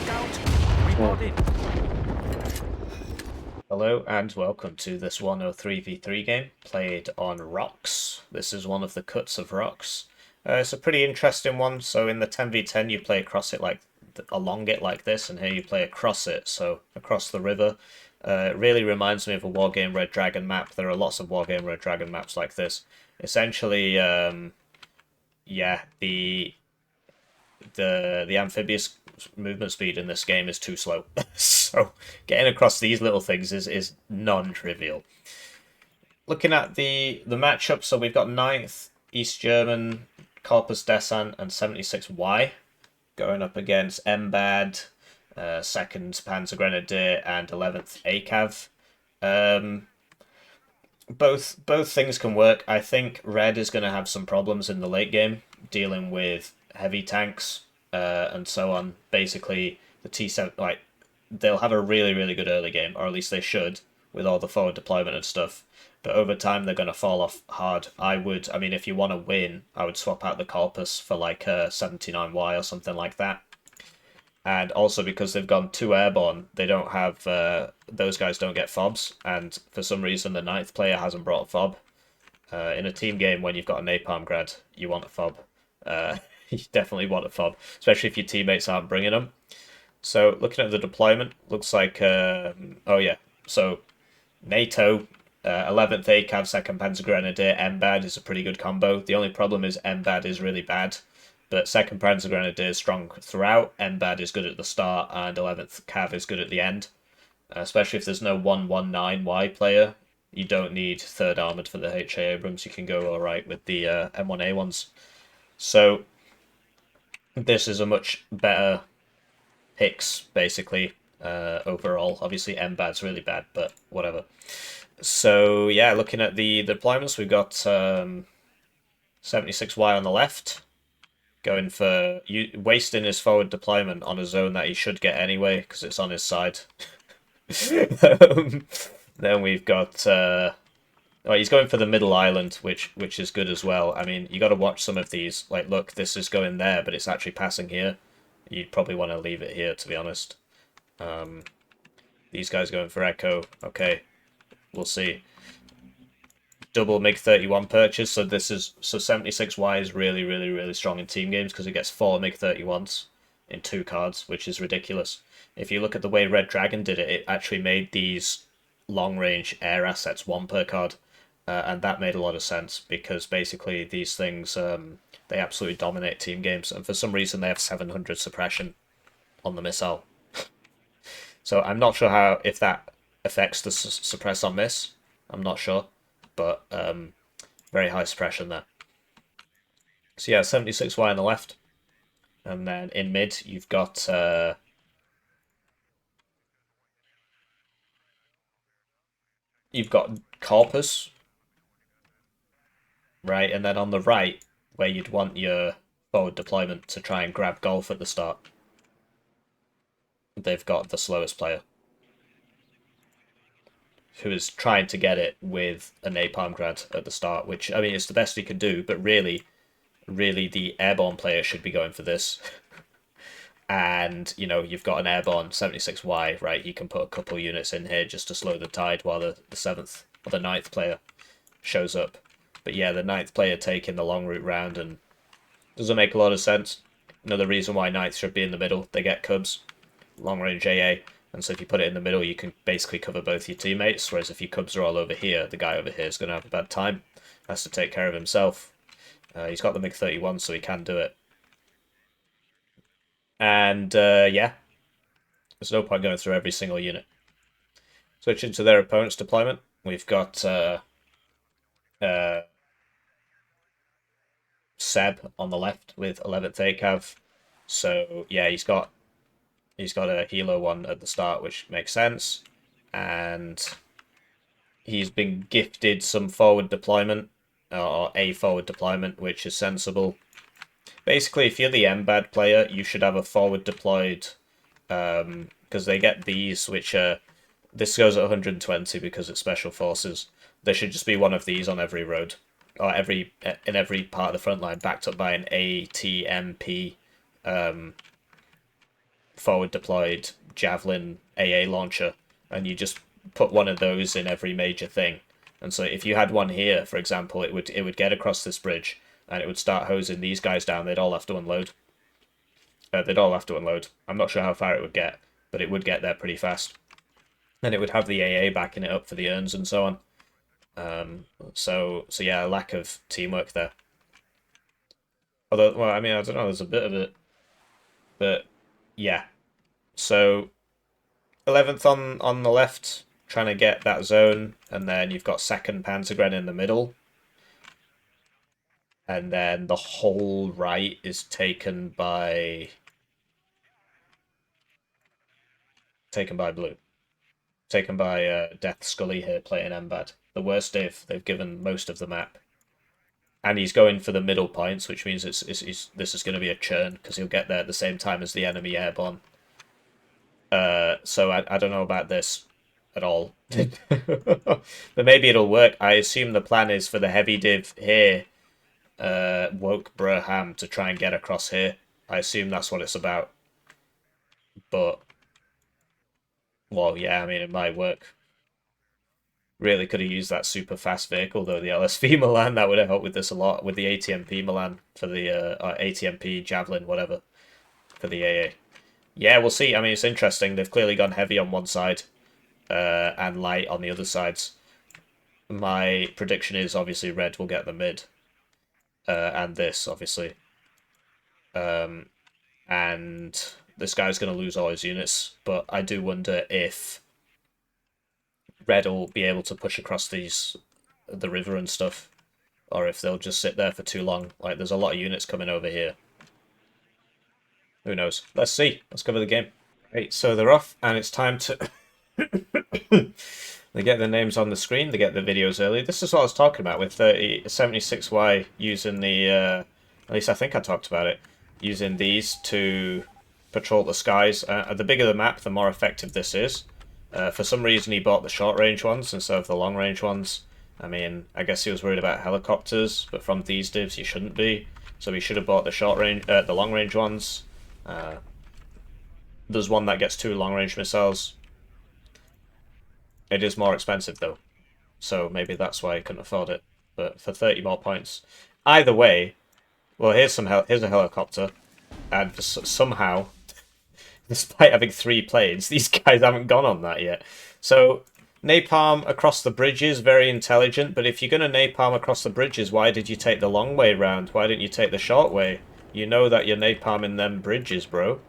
Scout, report in. Hello and welcome to this Warno 3v3 game played on rocks. This is one of the cuts of rocks. It's a pretty interesting one. So in the 10v10 you play across it along it like this, and here you play across it, so across the river. It really reminds me of a Wargame Red Dragon map. There are lots of Wargame Red Dragon maps like this. Essentially, yeah, the amphibious movement speed in this game is too slow. So getting across these little things is non-trivial. Looking at the matchup, so we've got 9th East German Corpus Descent and 76Y going up against MBAD, 2nd Panzer Grenadier and 11th ACAV. Both things can work. I think Red is going to have some problems in the late game dealing with heavy tanks and so on. Basically, the T7 they'll have a really good early game, or at least they should, with all the forward deployment and stuff. But over time, they're going to fall off hard. I mean, if you want to win, I would swap out the Corpus for like a 79Y or something like that. And also because they've gone 2 airborne, they don't have those guys don't get fobs, and for some reason the 9th player hasn't brought a fob. In a team game, when you've got a Napalm grad, you want a fob. You definitely want a fob, especially if your teammates aren't bringing them. So looking at the deployment, looks like oh yeah, so NATO, 11th ACAV, 2nd Panzer Grenadier, MBAD is a pretty good combo. The only problem is MBAD is really bad. But 2nd Panzer Grenadier is strong throughout, MBAD is good at the start, and 11th Cav is good at the end. Especially if there's no 119Y player, you don't need 3rd Armoured for the HA Abrams, you can go alright with the M1A ones. So this is a much better picks, basically, overall. Obviously MBAD's really bad, but whatever. So yeah, looking at the deployments, we've got 76Y on the left, going for wasting his forward deployment on a zone that he should get anyway because it's on his side. Then we've got he's going for the middle island, which is good as well. I mean, you got to watch some of these. Like, look, this is going there, but it's actually passing here. You'd probably want to leave it here, to be honest. These guys going for Echo. Okay, we'll see. Double MiG-31 purchase, so 76Y is really strong in team games because it gets 4 MiG-31s in 2 cards, which is ridiculous. If you look at the way Red Dragon did it, it actually made these long-range air assets 1 per card, and that made a lot of sense because basically these things they absolutely dominate team games, and for some reason they have 700 suppression on the missile. So I'm not sure if that affects the suppress on miss. I'm not sure, but very high suppression there. So yeah, 76Y on the left, and then in mid you've got Corpus, right, and then on the right where you'd want your forward deployment to try and grab Golf at the start, they've got the slowest player, who is trying to get it with a Napalm grad at the start, which, I mean, it's the best he can do, but really the airborne player should be going for this. And, you know, you've got an airborne 76Y, right? You can put a couple units in here just to slow the tide while the 7th or the 9th player shows up. But yeah, the 9th player taking the long route round and doesn't make a lot of sense. Another reason why 9th should be in the middle. They get Cubs, long range AA, and so if you put it in the middle, you can basically cover both your teammates, whereas if your Cubs are all over here, the guy over here is going to have a bad time. Has to take care of himself. He's got the MiG-31, so he can do it. And yeah, there's no point going through every single unit. Switching to their opponent's deployment, we've got Seb on the left with 11th ACAV. So yeah, he's got a Helo one at the start, which makes sense, and he's been gifted some forward deployment or a forward deployment, which is sensible. Basically, if you're the MBAD player, you should have a forward deployed, because they get these, which are, this goes at 120 because it's special forces. There should just be one of these on every road, or in every part of the front line, backed up by an ATMP forward deployed Javelin AA launcher, and you just put one of those in every major thing. And so if you had one here, for example, it would get across this bridge and it would start hosing these guys down. They'd all have to unload. They'd all have to unload. I'm not sure how far it would get, but it would get there pretty fast. And it would have the AA backing it up for the urns and so on. So yeah, a lack of teamwork there. Although, well, I mean, I don't know. There's a bit of it, but yeah. So 11th on the left, trying to get that zone, and then you've got 2nd Panzergren in the middle, and then the whole right is taken by blue, taken by Death Scully here playing Mbad. The worst they've given most of the map, and he's going for the middle points, which means this is going to be a churn because he'll get there at the same time as the enemy airborne. So I don't know about this at all. But maybe it'll work. I assume the plan is for the heavy div here, Woke Braham, to try and get across here. I assume that's what it's about. But, well, yeah, I mean, it might work. Really could have used that super fast vehicle, though, the LSV Milan. That would have helped with this a lot, with the ATMP Milan for the ATMP Javelin, whatever, for the AA. Yeah, we'll see. I mean, it's interesting. They've clearly gone heavy on one side and light on the other sides. My prediction is obviously red will get the mid and this, obviously. And this guy's going to lose all his units, but I do wonder if red will be able to push across the river and stuff, or if they'll just sit there for too long. Like, there's a lot of units coming over here. Who knows? Let's see. Let's cover the game. Right, so they're off, and it's time to... They get their names on the screen, they get the videos early. This is what I was talking about with 76Y using the... at least I think I talked about it. Using these to patrol the skies. The bigger the map, the more effective this is. For some reason, he bought the short-range ones instead of the long-range ones. I mean, I guess he was worried about helicopters, but from these divs, you shouldn't be. So he should have bought the long-range ones. There's one that gets 2 long-range missiles. It is more expensive, though. So maybe that's why he couldn't afford it. But for 30 more points. Either way, well, here's a helicopter. And somehow, despite having 3 planes, these guys haven't gone on that yet. So, napalm across the bridges, very intelligent. But if you're going to napalm across the bridges, why did you take the long way round? Why didn't you take the short way? You know that you're napalming them bridges, bro.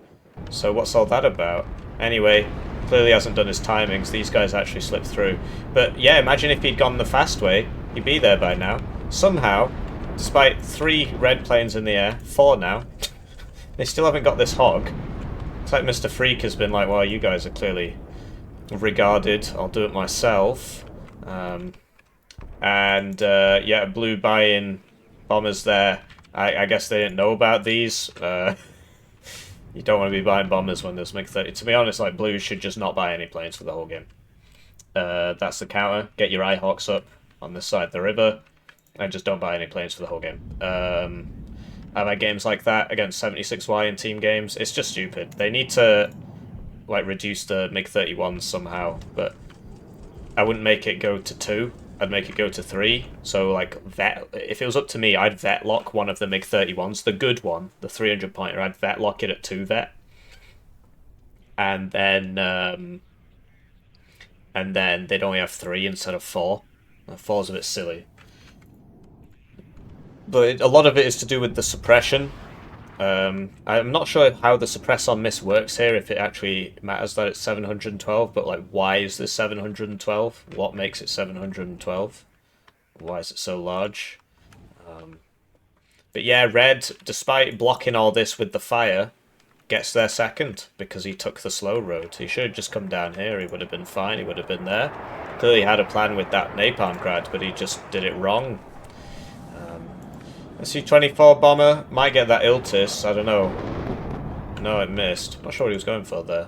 So what's all that about? Anyway, clearly hasn't done his timings. These guys actually slipped through. But yeah, imagine if he'd gone the fast way. He'd be there by now. Somehow, despite 3 red planes in the air, 4 now, they still haven't got this hog. It's like Mr. Freak has been like, well, you guys are clearly regarded. I'll do it myself. Yeah, blue buy-in bombers there. I guess they didn't know about these. You don't want to be buying bombers when there's MiG-30. To be honest, like, blue should just not buy any planes for the whole game. That's the counter. Get your Ihawks up on this side of the river, and just don't buy any planes for the whole game. I've had games like that against 76Y in team games. It's just stupid. They need to, like, reduce the MiG-31s somehow, but I wouldn't make it go to 2. I'd make it go to 3. So, like, if it was up to me, I'd vet lock one of the MiG-31s, the good one, the 300 pointer. I'd vet lock it at 2 vet, and then they'd only have 3 instead of 4. 4's a bit silly, but a lot of it is to do with the suppression. I'm not sure how the suppress on miss works here, if it actually matters that it's 712, but like, why is this 712? What makes it 712? Why is it so large? But yeah, red, despite blocking all this with the fire, gets there second because he took the slow road. He should have just come down here, he would have been fine, he would have been there. Clearly had a plan with that napalm grad, but he just did it wrong. SU-24 bomber might get that Iltis, I don't know. No, it missed. Not sure what he was going for there.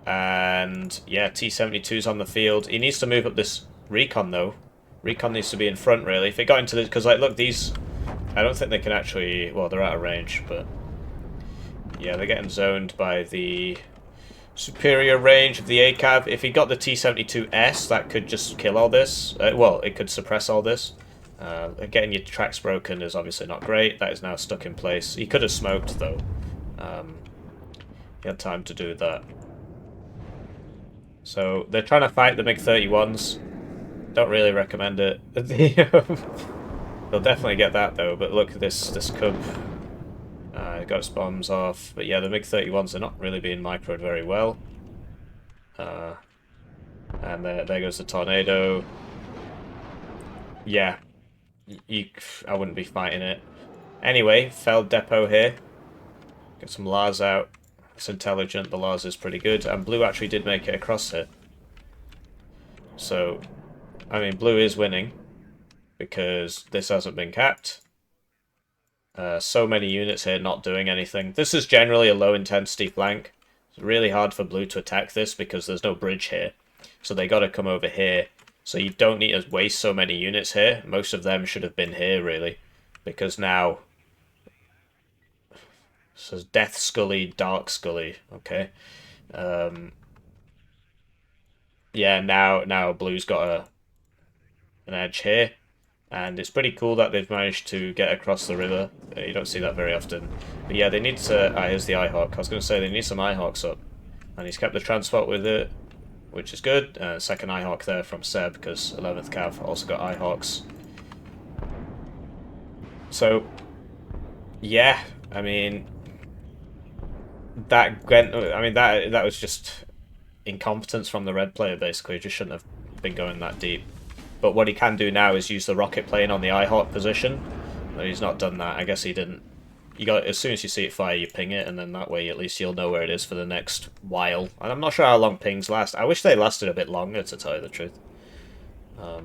And yeah, T-72's on the field. He needs to move up this recon though. Recon needs to be in front really. If it got into this, because like, look, these, I don't think they can actually, well, they're out of range, but Yeah, they're getting zoned by the superior range of the ACAV. If he got the T-72S, that could just kill all this. Well, it could suppress all this. Getting your tracks broken is obviously not great. That is now stuck in place. He could have smoked, though. He had time to do that. So, they're trying to fight the MiG-31s. Don't really recommend it. They'll definitely get that, though. But look at this Cub. Got its bombs off. But yeah, the MiG-31s are not really being microed very well. And there goes the Tornado. Yeah. I wouldn't be fighting it. Anyway, Feld Depot here. Get some Lars out. It's intelligent. The Lars is pretty good. And Blue actually did make it across here. So, I mean, Blue is winning. Because this hasn't been capped. So many units here not doing anything. This is generally a low intensity flank. It's really hard for Blue to attack this because there's no bridge here. So they got to come over here. So you don't need to waste so many units here. Most of them should have been here, really. Because now... It says Death Scully, Dark Scully. Okay. Yeah, now Blue's got an edge here. And it's pretty cool that they've managed to get across the river. You don't see that very often. But yeah, they need to... here's the Ihawk. I was going to say they need some Ihawks up. And he's kept the transport with it, which is good. Second Ihawk there from Seb, because 11th Cav also got Ihawks. So, yeah, I mean... That was just incompetence from the red player, basically. He just shouldn't have been going that deep. But what he can do now is use the rocket plane on the Ihawk position. But he's not done that. I guess he didn't. As soon as you see it fire, you ping it, and then that way at least you'll know where it is for the next while. And I'm not sure how long pings last. I wish they lasted a bit longer, to tell you the truth. So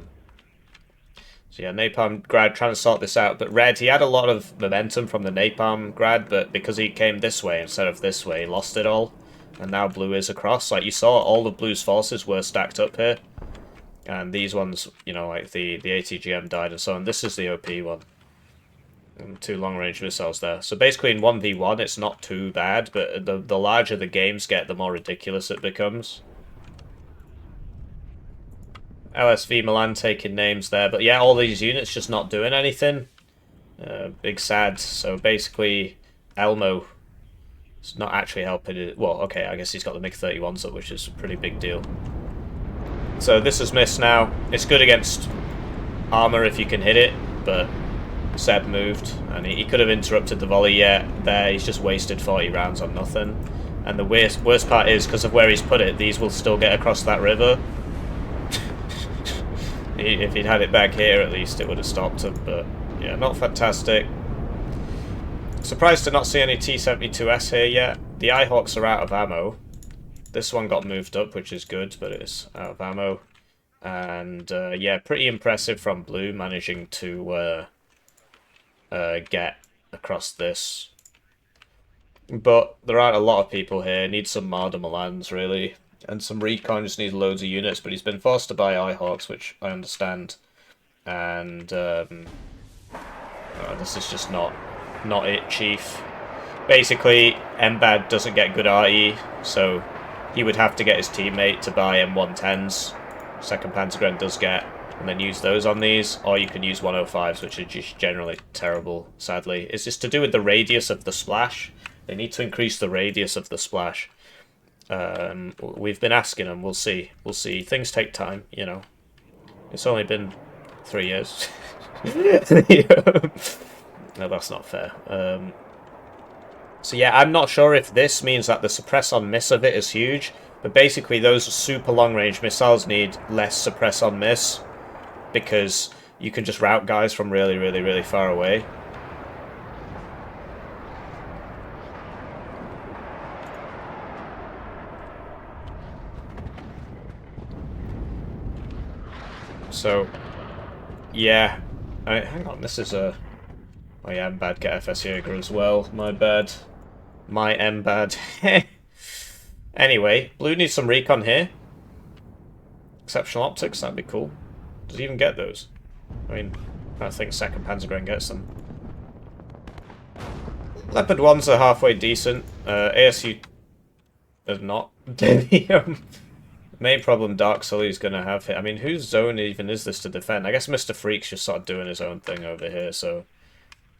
yeah, Napalm Grad trying to sort this out. But Red, he had a lot of momentum from the Napalm Grad, but because he came this way instead of this way, he lost it all. And now Blue is across. Like you saw, all of Blue's forces were stacked up here. And these ones, you know, like the ATGM died and so on. This is the OP one. And 2 long-range missiles there. So basically in 1v1 it's not too bad, but the larger the games get, the more ridiculous it becomes. LSV Milan taking names there. But yeah, all these units just not doing anything. Big sad. So basically Elmo is not actually helping it. Well, okay, I guess he's got the MiG-31s up, which is a pretty big deal. So this is missed now. It's good against armor if you can hit it, but Seb moved, and he could have interrupted the volley there. He's just wasted 40 rounds on nothing. And the worst part is, because of where he's put it, these will still get across that river. If he'd had it back here, at least, it would have stopped him, but yeah, not fantastic. Surprised to not see any T-72S here yet. The Ihawks are out of ammo. This one got moved up, which is good, but it's out of ammo. And, yeah, pretty impressive from Blue, managing to get across this. But there aren't a lot of people here. Need some Marder Milans, really. And some recon, just needs loads of units, but he's been forced to buy Ihawks, which I understand. And, this is just not it, Chief. Basically, Mbad doesn't get good RE, so... he would have to get his teammate to buy M110s, 2nd Pantagren does get, and then use those on these, or you can use 105s, which are just generally terrible, sadly. It's just to do with the radius of the splash. They need to increase the radius of the splash. We've been asking them, we'll see. We'll see. Things take time, you know. It's only been 3 years. No, that's not fair. So yeah, I'm not sure if this means that the suppress on miss of it is huge, but basically those super long range missiles need less suppress on miss because you can just route guys from really, really, really far away. So, yeah, hang on, this is a... Oh yeah, Mbad get FS Jaeger as well, my bad. My Mbad. Anyway, Blue needs some recon here. Exceptional optics, that'd be cool. Does he even get those? I mean, I think 2nd Panzergren gets them. Leopard 1s are halfway decent. ASU is not. The main problem Dark Sully's going to have here. I mean, whose zone even is this to defend? I guess Mr. Freak's just sort of doing his own thing over here, so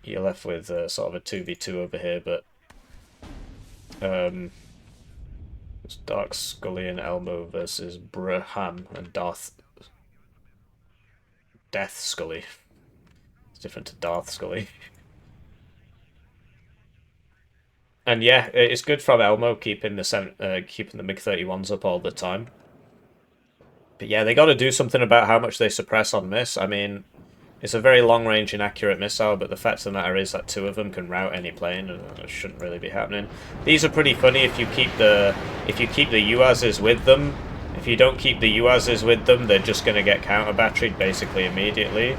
you're left with sort of a 2v2 over here, but it's Dark Scully and Elmo versus Braham and Death Scully. It's different to Darth Scully. And yeah, it's good from Elmo keeping the MiG-31s up all the time. But yeah, they got to do something about how much they suppress on miss. I mean, it's a very long-range inaccurate missile, but the fact of the matter is that 2 of them can rout any plane, and it shouldn't really be happening. These are pretty funny if you keep the UASs with them. If you don't keep the UASs with them, they're just going to get counter-batteried basically immediately.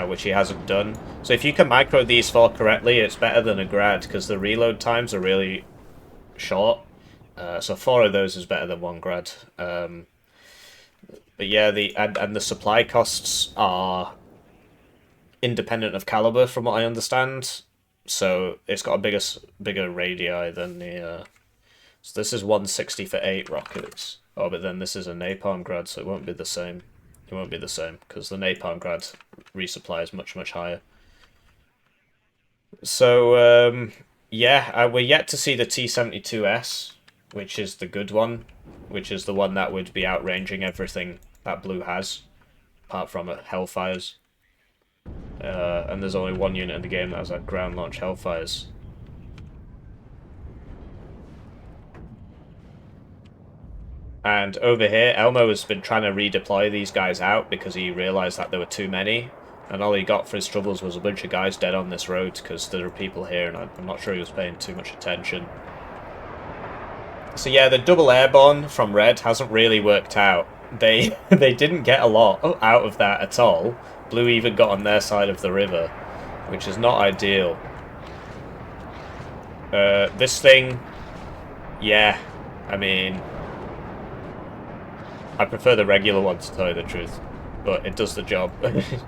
Which he hasn't done. So if you can micro these 4 correctly, it's better than a grad, because the reload times are really short. So 4 of those is better than 1 grad. But yeah, the supply costs are independent of caliber, from what I understand. So it's got a bigger radii than the. So this is 160 for 8 rockets. Oh, but then this is a Napalm grad, so it won't be the same. It won't be the same, because the Napalm grad resupply is much, much higher. So, yeah, we're yet to see the T-72S, which is the good one, which is the one that would be outranging everything that Blue has, apart from Hellfires. And there's only 1 unit in the game that has ground launch Hellfires. And over here, Elmo has been trying to redeploy these guys out because he realised that there were too many. And all he got for his troubles was a bunch of guys dead on this road because there are people here, and I'm not sure he was paying too much attention. So yeah, the double airborne from Red hasn't really worked out. They didn't get a lot out of that at all. Blue even got on their side of the river, which is not ideal. This thing, yeah, I mean, I prefer the regular one, to tell you the truth, but it does the job.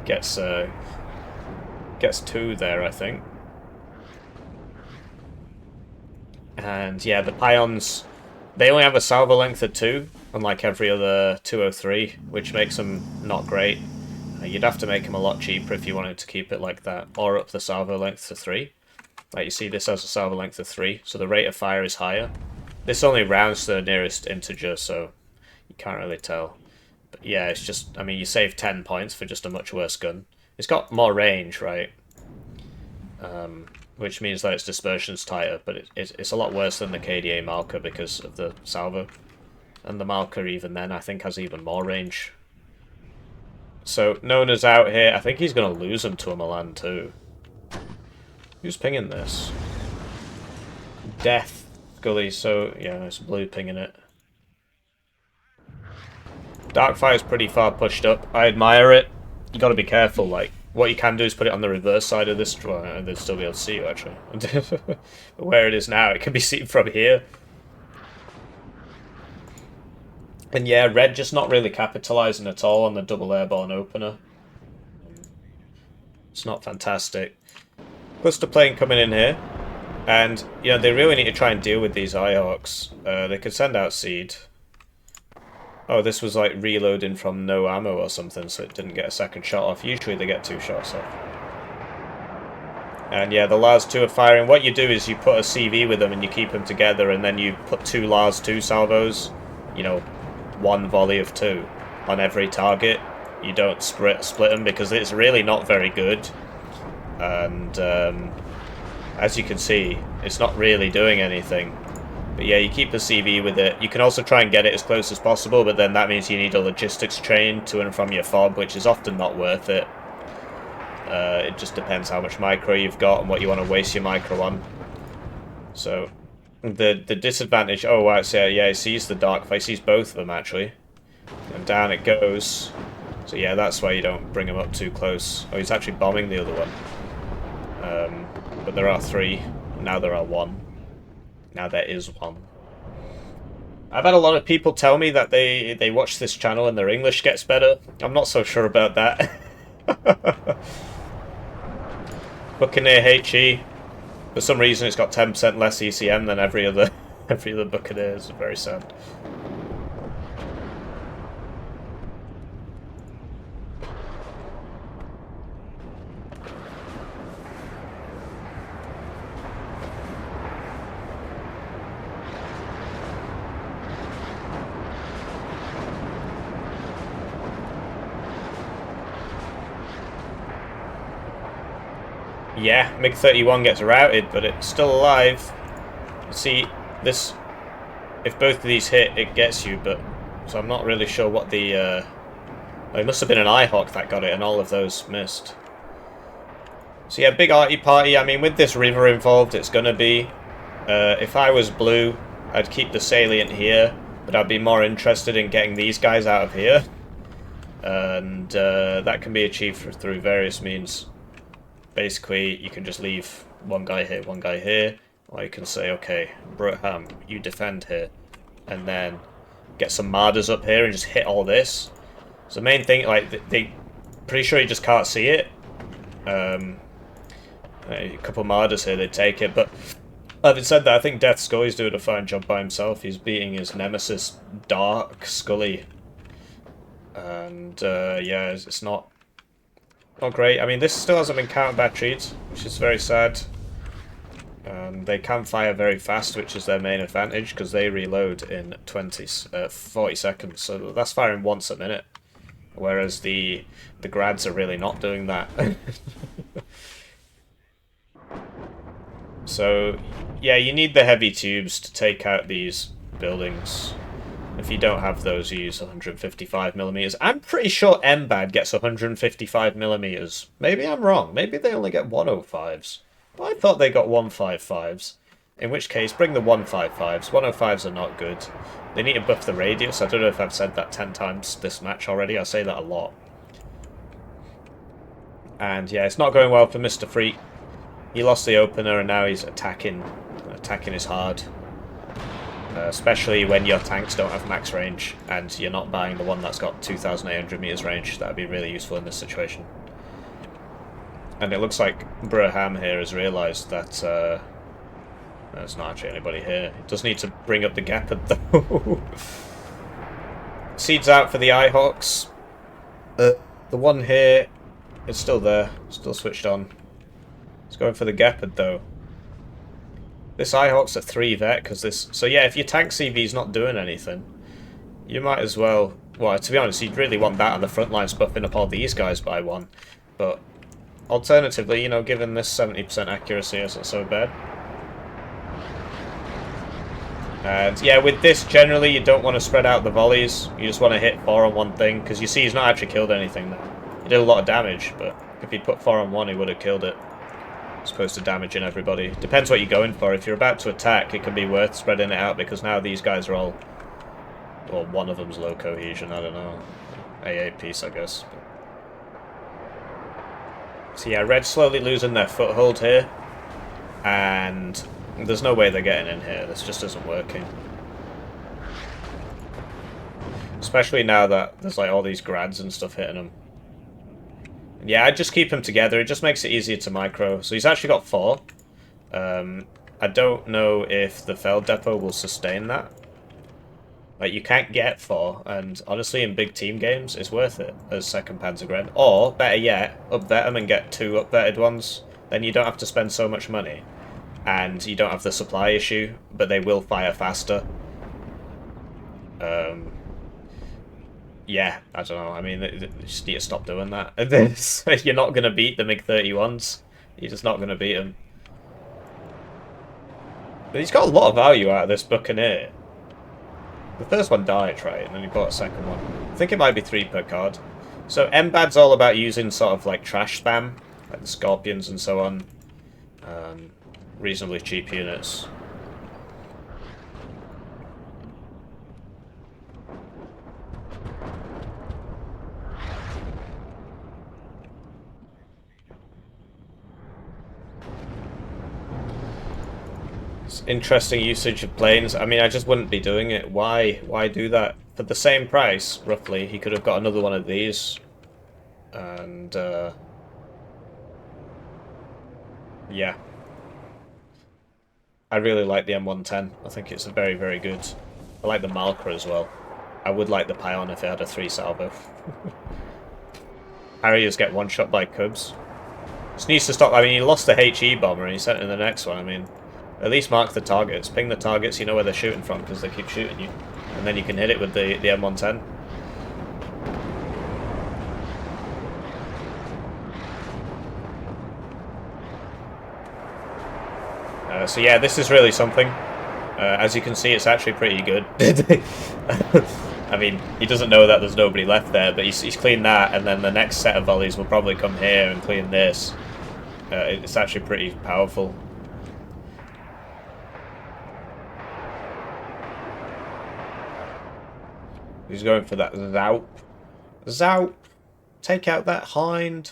gets 2 there, I think. And yeah, the Pions, they only have a salvo length of 2, unlike every other 203, which makes them not great. You'd have to make them a lot cheaper if you wanted to keep it like that, or up the salvo length to 3. Like you see, this has a salvo length of 3, so the rate of fire is higher. This only rounds to the nearest integer, so you can't really tell. But yeah, it's just, I mean, you save 10 points for just a much worse gun. It's got more range, right? Which means that its dispersion's tighter, but it's a lot worse than the KDA Malka because of the salvo. And the Malka, even then, I think has even more range. So, Nona's out here. I think he's going to lose him to a Milan too. Who's pinging this? Death Gully, so yeah, it's Blue pinging it. Darkfire's pretty far pushed up. I admire it. You gotta be careful, like, what you can do is put it on the reverse side of this, and they'll still be able to see you, actually. But where it is now, it can be seen from here. And yeah, Red just not really capitalising at all on the double airborne opener. It's not fantastic. Cluster plane coming in here. And, you know, they really need to try and deal with these Eyehawks. They could send out Seed. Oh, this was like reloading from no ammo or something, so it didn't get a second shot off. Usually they get 2 shots off. And yeah, the Lars 2 are firing. What you do is you put a CV with them and you keep them together, and then you put 2 Lars 2 salvos, you know, 1 volley of 2 on every target. You don't split them because it's really not very good. And as you can see, it's not really doing anything. But yeah, you keep the CV with it. You can also try and get it as close as possible, but then that means you need a logistics train to and from your fob, which is often not worth it. It just depends how much micro you've got and what you want to waste your micro on. So, the disadvantage... Oh, wow, so yeah, he sees the Dark. He sees both of them, actually. And down it goes. So yeah, that's why you don't bring him up too close. Oh, he's actually bombing the other one. But there are 3. Now there are 1. Now there is 1. I've had a lot of people tell me that they watch this channel and their English gets better. I'm not so sure about that. Buccaneer HE. For some reason, it's got 10% less ECM than every other Buccaneer. It's very sad. Yeah, MiG-31 gets routed, but it's still alive. See, this... If both of these hit, it gets you, but... So I'm not really sure what the... It must have been an IHawk that got it, and all of those missed. So yeah, big arty party. I mean, with this river involved, it's gonna be... if I was blue, I'd keep the salient here, but I'd be more interested in getting these guys out of here. And that can be achieved through various means. Basically, you can just leave one guy here, or you can say, okay, Brougham, you defend here, and then get some Marders up here and just hit all this. So the main thing, like, they pretty sure you just can't see it. A couple Marders here, they take it, but having said that, I think Death Scully's doing a fine job by himself. He's beating his nemesis, Dark Scully. And, yeah, it's not great. I mean, this still hasn't been counter-batteried, which is very sad. They can fire very fast, which is their main advantage, because they reload in 40 seconds. So that's firing once a minute. Whereas the grads are really not doing that. So, yeah, you need the heavy tubes to take out these buildings. If you don't have those, you use 155mm. I'm pretty sure MBAD gets 155mm. Maybe I'm wrong. Maybe they only get 105s. But I thought they got 155s. In which case, bring the 155s. 105s are not good. They need to buff the radius. I don't know if I've said that 10 times this match already. I say that a lot. And yeah, it's not going well for Mr. Freak. He lost the opener and now he's attacking. Attacking is hard. Especially when your tanks don't have max range and you're not buying the one that's got 2,800 meters range. That would be really useful in this situation. And it looks like Brougham here has realised that there's not actually anybody here. It does need to bring up the Gepard though. Seeds out for the IHawks. The one here is still there, still switched on. It's going for the Gepard though. This IHawk's a 3 vet because this. So yeah, if your tank CV's not doing anything, you might as well. Well, to be honest, you'd really want that on the front lines buffing up all these guys by 1. But alternatively, you know, given this 70% accuracy isn't so bad. And yeah, with this, generally you don't want to spread out the volleys. You just want to hit 4 on one thing, because you see he's not actually killed anything there. He did a lot of damage, but if he'd put 4 on 1, he would have killed it. As opposed to damaging everybody. Depends what you're going for. If you're about to attack, it can be worth spreading it out, because now these guys are all... Well, one of them's low cohesion, I don't know. AA piece, I guess. So yeah, Red's slowly losing their foothold here. And there's no way they're getting in here. This just isn't working. Especially now that there's like all these grads and stuff hitting them. Yeah, I'd just keep them together. It just makes it easier to micro. So he's actually got 4. I don't know if the Feld Depot will sustain that. Like, you can't get 4, and honestly, in big team games, it's worth it as second Panzergren. Or, better yet, upvet them and get 2 upvetted ones. Then you don't have to spend so much money. And you don't have the supply issue, but they will fire faster. Yeah, I don't know. I mean, you just need to stop doing that. You're not going to beat the MiG-31s. You're just not going to beat them. But he's got a lot of value out of this Buccaneer. The first one died, right? And then he bought a second one. I think it might be 3 per card. So MBAD's all about using sort of like trash spam, like the Scorpions and so on. Reasonably cheap units. It's interesting usage of planes. I mean, I just wouldn't be doing it. Why do that? For the same price, roughly, he could have got another one of these. And, Yeah. I really like the M110. I think it's a very, very good. I like the Malka as well. I would like the Pion if it had a 3 salvo. Harriers get one shot by Cubs. Just needs to stop. I mean, he lost the HE bomber and he sent in the next one. I mean, at least mark the targets. Ping the targets, you know where they're shooting from because they keep shooting you. And then you can hit it with the M110. So yeah, this is really something. As you can see, it's actually pretty good. I mean, he doesn't know that there's nobody left there, but he's cleaned that, and then the next set of volleys will probably come here and clean this. It's actually pretty powerful. He's going for that Zaup. Zaup! Take out that hind.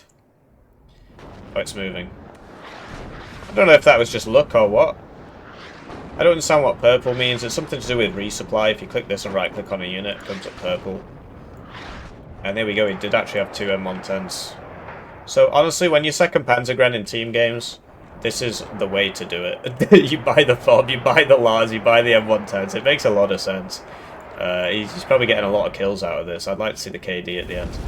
Oh, it's moving. I don't know if that was just luck or what. I don't understand what purple means. It's something to do with resupply. If you click this and right click on a unit, it comes up purple. And there we go, he did actually have 2 M110s. So honestly, when you're second Panzergren in team games, this is the way to do it. You buy the FOB, you buy the Lars, you buy the M110s. It makes a lot of sense. He's probably getting a lot of kills out of this. I'd like to see the KD at the end.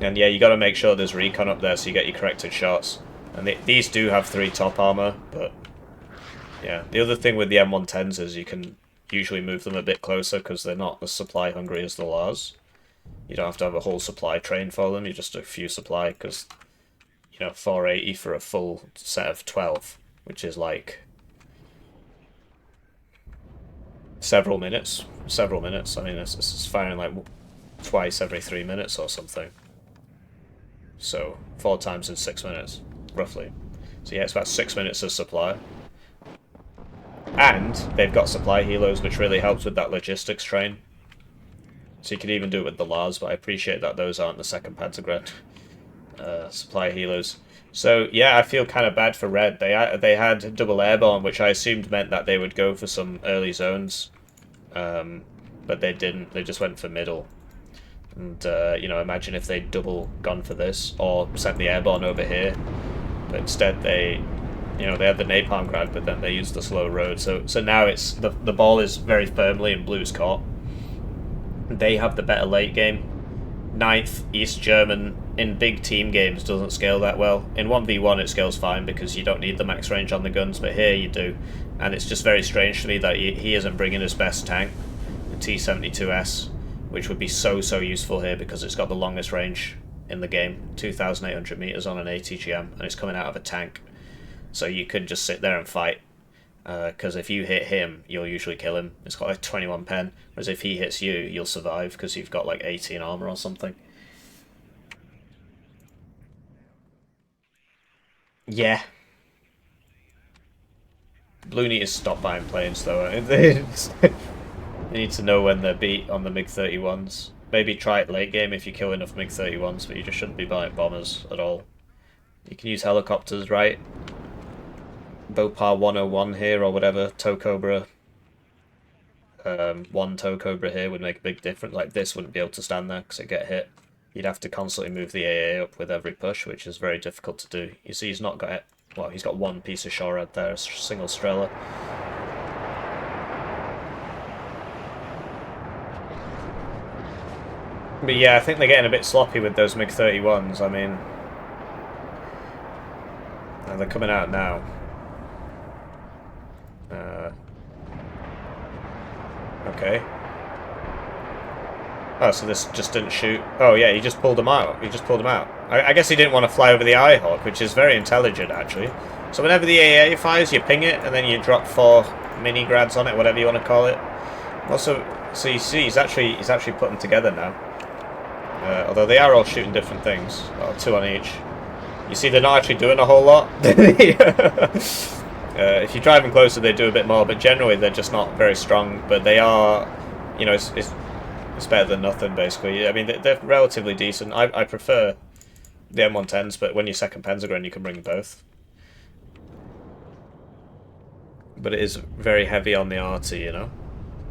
And yeah, you got to make sure there's recon up there so you get your corrected shots. And these do have 3 top armor, but yeah. The other thing with the M110s is you can usually move them a bit closer because they're not as supply hungry as the Lars. You don't have to have a whole supply train for them, you just do a few supply because, you know, 480 for a full set of 12, which is like several minutes. I mean, it's firing like twice every 3 minutes or something. So 4 times in 6 minutes, roughly. So yeah, it's about 6 minutes of supply. And they've got supply helos, which really helps with that logistics train. So you could even do it with the Lars, but I appreciate that those aren't the second Pantagruel supply helos. So yeah, I feel kind of bad for Red. They had double airborne, which I assumed meant that they would go for some early zones, but they didn't. They just went for middle. And you know, imagine if they'd double gone for this or sent the airborne over here, but instead they, you know, they had the napalm grad, but then they used the slow road. So now it's the ball is very firmly in Blue's court. They have the better late game. 9th East German in big team games doesn't scale that well. In 1v1 it scales fine because you don't need the max range on the guns, but here you do. And it's just very strange to me that he isn't bringing his best tank, the T-72S, which would be so useful here because it's got the longest range in the game, 2,800 meters on an ATGM, and it's coming out of a tank. So you could just sit there and fight. Because if you hit him, you'll usually kill him. It's got like 21 pen, whereas if he hits you, you'll survive because you've got like 18 armor or something. Yeah. Blue need to stop buying planes though. They need to know when they're beat on the MiG-31s. Maybe try it late game if you kill enough MiG-31s, but you just shouldn't be buying bombers at all. You can use helicopters, right? Bopar 101 here or whatever, Tow Cobra. 1 Tow Cobra here would make a big difference. Like this wouldn't be able to stand there because it get hit. You'd have to constantly move the AA up with every push, which is very difficult to do. You see he's not got it. Well, he's got 1 piece of shorad there, a single Strela. But yeah, I think they're getting a bit sloppy with those MiG-31s. I mean, they're coming out now. Okay. Oh, so this just didn't shoot. Oh yeah, he just pulled him out. I guess he didn't want to fly over the Eyehawk, which is very intelligent actually. So whenever the AA fires, you ping it, and then you drop 4 mini grads on it, whatever you want to call it. Also, so you see, he's actually put them together now. Although they are all shooting different things. Well, 2 on each. You see, they're not actually doing a whole lot. If you drive them closer, they do a bit more, but generally they're just not very strong. But they are, you know, it's better than nothing, basically. I mean, they're relatively decent. I prefer the M110s, but when you're second Panzergren, you can bring both. But it is very heavy on the arty, you know.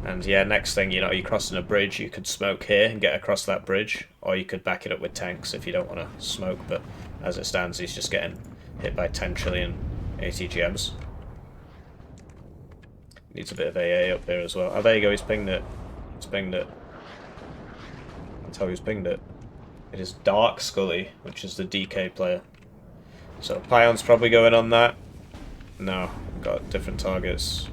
And yeah, next thing, you know, you're crossing a bridge, you could smoke here and get across that bridge, or you could back it up with tanks if you don't want to smoke, but as it stands, he's just getting hit by 10 trillion ATGMs. Needs a bit of AA up here as well. Oh, there you go, he's pinged it. He's pinged it. That's how he's pinged it. It is Dark Scully, which is the DK player. So Pion's probably going on that. No, we've got different targets.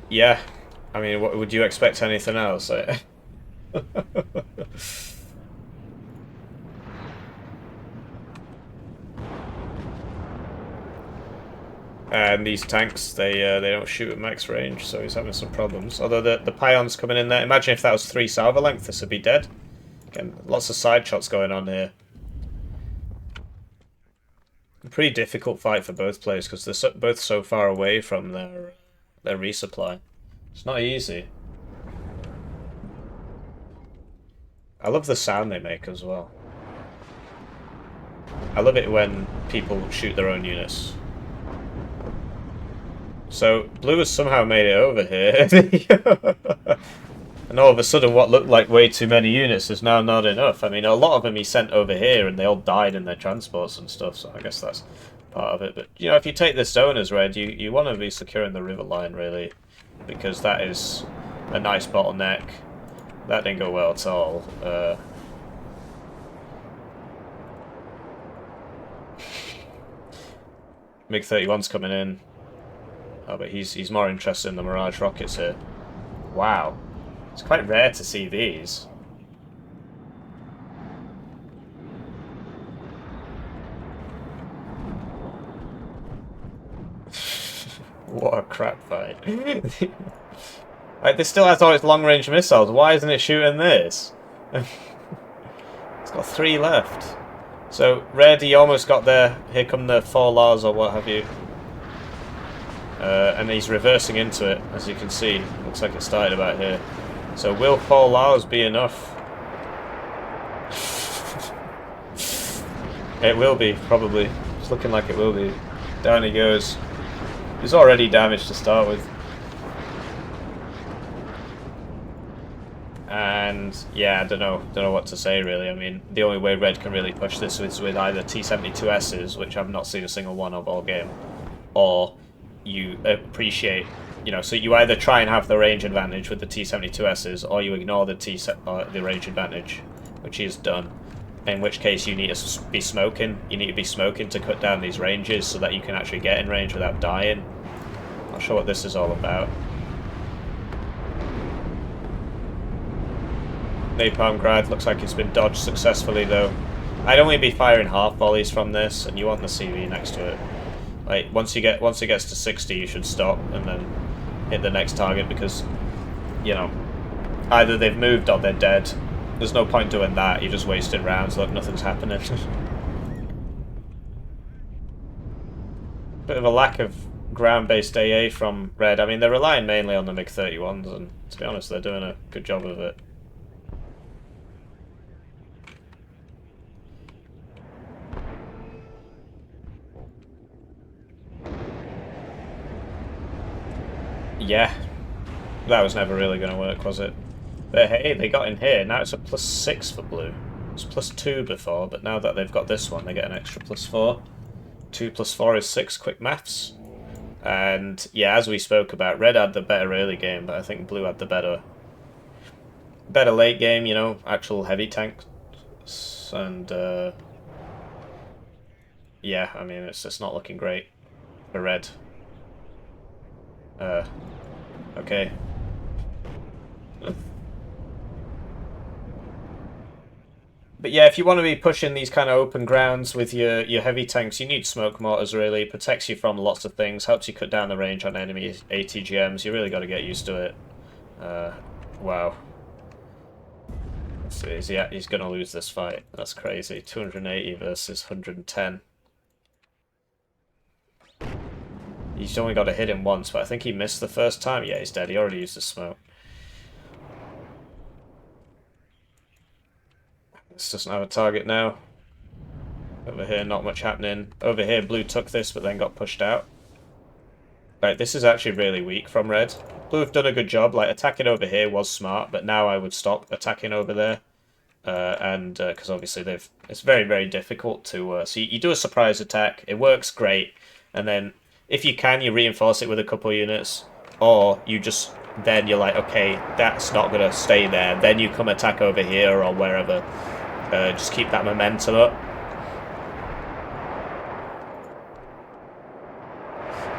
Yeah, I mean, what, would you expect anything else? And these tanks, they don't shoot at max range, so he's having some problems. Although the Pion's coming in there. Imagine if that was 3 salvo length, this would be dead. Again, lots of side shots going on here. A pretty difficult fight for both players because they're both so far away from their resupply. It's not easy. I love the sound they make as well. I love it when people shoot their own units. So, Blue has somehow made it over here. And all of a sudden what looked like way too many units is now not enough. I mean, a lot of them he sent over here and they all died in their transports and stuff, so I guess that's part of it. But, you know, if you take this zone as red, you want to be securing the river line, really, because that is a nice bottleneck. That didn't go well at all. MiG-31's coming in. Oh, but he's more interested in the Mirage rockets here. Wow. It's quite rare to see these. What a crap fight. Like, this still has all its long-range missiles. Why isn't it shooting this? It's got 3 left. So, red, he almost got there. Here come the 4 Lars or what have you. And he's reversing into it, as you can see. Looks like it started about here. So will 4 Lars be enough? It will be, probably. It's looking like it will be. Down he goes. He's already damaged to start with. And yeah, I don't know what to say really. I mean, the only way red can really push this is with either T-72Ss, which I've not seen a single one of all game, or you appreciate, you know, so you either try and have the range advantage with the T-72Ss, or you ignore the range advantage, which he has done. In which case you need to be smoking. You need to be smoking to cut down these ranges so that you can actually get in range without dying. Not sure what this is all about. Napalm grad looks like it's been dodged successfully though. I'd only be firing half volleys from this, and you want the CV next to it. Like once it gets to 60, you should stop and then hit the next target because, you know, either they've moved or they're dead. There's no point doing that. You're just wasting rounds. Look, nothing's happening. Bit of a lack of ground-based AA from red. I mean, they're relying mainly on the MiG-31s, and to be honest, they're doing a good job of it. Yeah, that was never really going to work, was it? But hey, they got in here. Now it's a +6 for blue. It was +2 before, but now that they've got this one, they get an extra +4. 2 + 4 is 6, quick maths. And yeah, as we spoke about, red had the better early game, but I think blue had the better late game, you know, actual heavy tanks. And yeah, I mean, it's just not looking great for red. Okay. But yeah, if you want to be pushing these kind of open grounds with your heavy tanks, you need smoke mortars, really. It protects you from lots of things, helps you cut down the range on enemy ATGMs. You really got to get used to it. Wow. So he's going to lose this fight. That's crazy. 280 versus 110. He's only got to hit him once, but I think he missed the first time. Yeah, he's dead. He already used the smoke. This doesn't have a target now. Over here, not much happening. Over here, blue took this, but then got pushed out. Right, this is actually really weak from red. Blue have done a good job. Like, attacking over here was smart, but now I would stop attacking over there. And because obviously it's very, very difficult to... so you do a surprise attack. It works great. And then, if you can, you reinforce it with a couple units. Or you just... Then you're like, okay, that's not going to stay there. Then you come attack over here or wherever. Just keep that momentum up.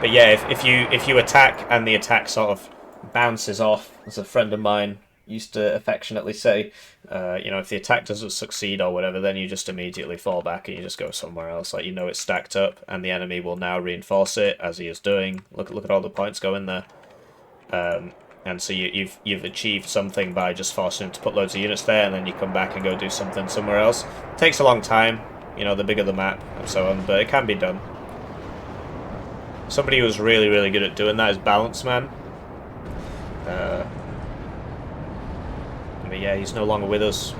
But yeah, if you attack and the attack sort of bounces off, as a friend of mine used to affectionately say, if the attack doesn't succeed or whatever, then you just immediately fall back and you just go somewhere else. Like, it's stacked up, and the enemy will now reinforce it as he is doing. Look at all the points going there. And so you've achieved something by just forcing him to put loads of units there, and then you come back and go do something somewhere else. It takes a long time, the bigger the map and so on, but it can be done. Somebody who's really, really good at doing that is Balance Man. But yeah, he's no longer with us.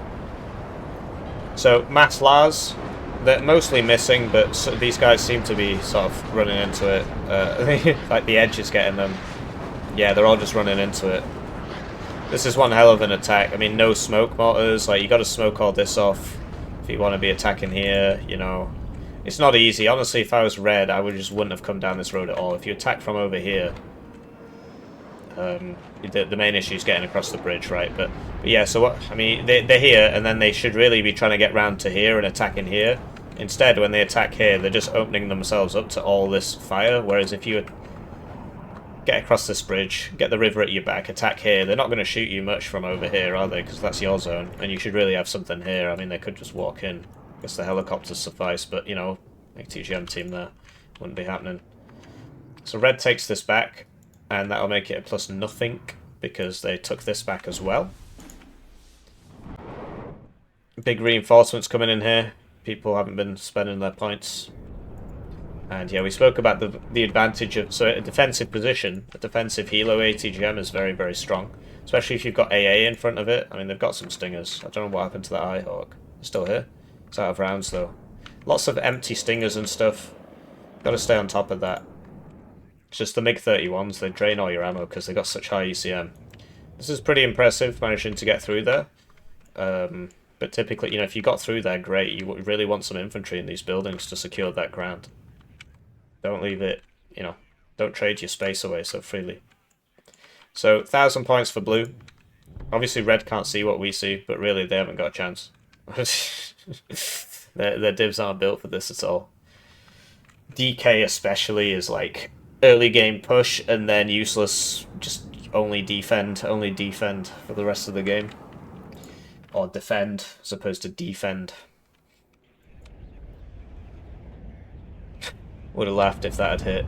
So, Mass Lars, they're mostly missing, but these guys seem to be sort of running into it. Like, the edge is getting them. Yeah, they're all just running into it. This is one hell of an attack. I mean, no smoke mortars. Like, you got to smoke all this off if you want to be attacking here, It's not easy. Honestly, if I was red, I wouldn't have come down this road at all. If you attack from over here, the main issue is getting across the bridge, right? But yeah, so what? I mean, they're here, and then they should really be trying to get round to here and attacking here. Instead, when they attack here, they're just opening themselves up to all this fire. Whereas if you get across this bridge, get the river at your back, attack here, they're not going to shoot you much from over here, are they? Because that's your zone, and you should really have something here. I mean, they could just walk in. I guess the helicopters suffice, but, TGM team there wouldn't be happening. So red takes this back, and that'll make it a plus nothing, because they took this back as well. Big reinforcements coming in here. People haven't been spending their points. And yeah, we spoke about the advantage of... So a defensive position, a defensive helo ATGM is very, very strong. Especially if you've got AA in front of it. I mean, they've got some stingers. I don't know what happened to that Eyehawk. It's still here. It's out of rounds, though. Lots of empty stingers and stuff. Got to stay on top of that. It's just the MiG-31s, they drain all your ammo because they got such high ECM. This is pretty impressive, managing to get through there. But typically, if you got through there, great. You really want some infantry in these buildings to secure that ground. Don't leave it, don't trade your space away so freely. So, 1,000 points for blue. Obviously, red can't see what we see, but really, they haven't got a chance. Their divs aren't built for this at all. DK especially is like early game push and then useless, just only defend for the rest of the game. Or defend as opposed to defend. Would have laughed if that had hit.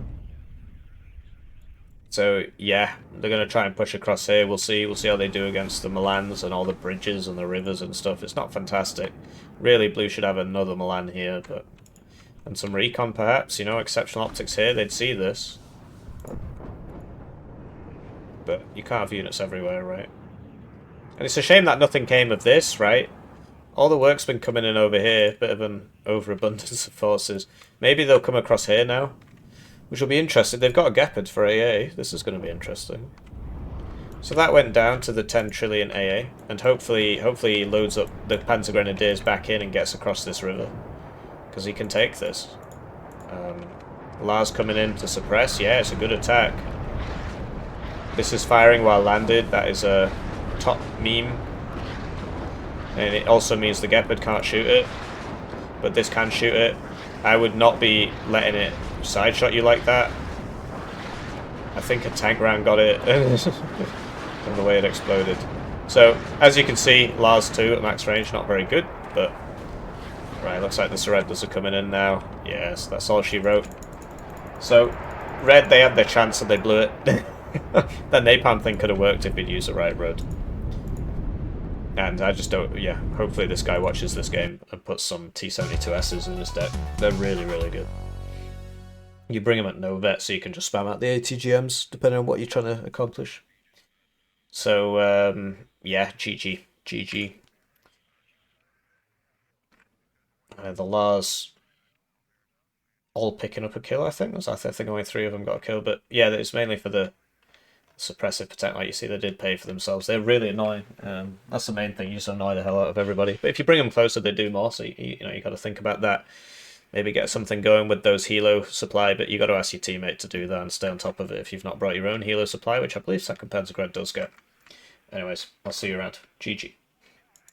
So yeah, they're gonna try and push across here. We'll see how they do against the Milans and all the bridges and the rivers and stuff. It's not fantastic. Really, blue should have another Milan here, but and some recon perhaps. Exceptional optics here. They'd see this, but you can't have units everywhere, right? And it's a shame that nothing came of this, right? All the work's been coming in over here. Bit of an overabundance of forces. Maybe they'll come across here now. Which will be interesting. They've got a Gepard for AA. This is going to be interesting. So that went down to the 10 trillion AA. And hopefully he loads up the Panzer Grenadiers back in and gets across this river. Because he can take this. Lars coming in to suppress. Yeah, it's a good attack. This is firing while landed. That is a top meme. And it also means the Gepard can't shoot it. But this can shoot it. I would not be letting it side shot you like that. I think a tank round got it from the way it exploded. So, as you can see, Lars 2 at max range, not very good, but right, looks like the Surrenders are coming in now. Yes, that's all she wrote. So, red, they had their chance and they blew it. That napalm thing could have worked if he'd used the right road. And I just don't, yeah, hopefully this guy watches this game and puts some T-72Ss in his deck. They're really, really good. You bring them at no vet, so you can just spam out the ATGMs, depending on what you're trying to accomplish. So, yeah, GG. GG. The Lars all picking up a kill, I think. I think only 3 of them got a kill, but yeah, it's mainly for the suppressive protect. Like you see, they did pay for themselves. They're really annoying. That's the main thing. You just annoy the hell out of everybody. But if you bring them closer, they do more. So you know you got to think about that. Maybe get something going with those helo supply, but you got to ask your teammate to do that and stay on top of it if you've not brought your own helo supply, which I believe second Pentagram does get. Anyways, I'll see you around. GG.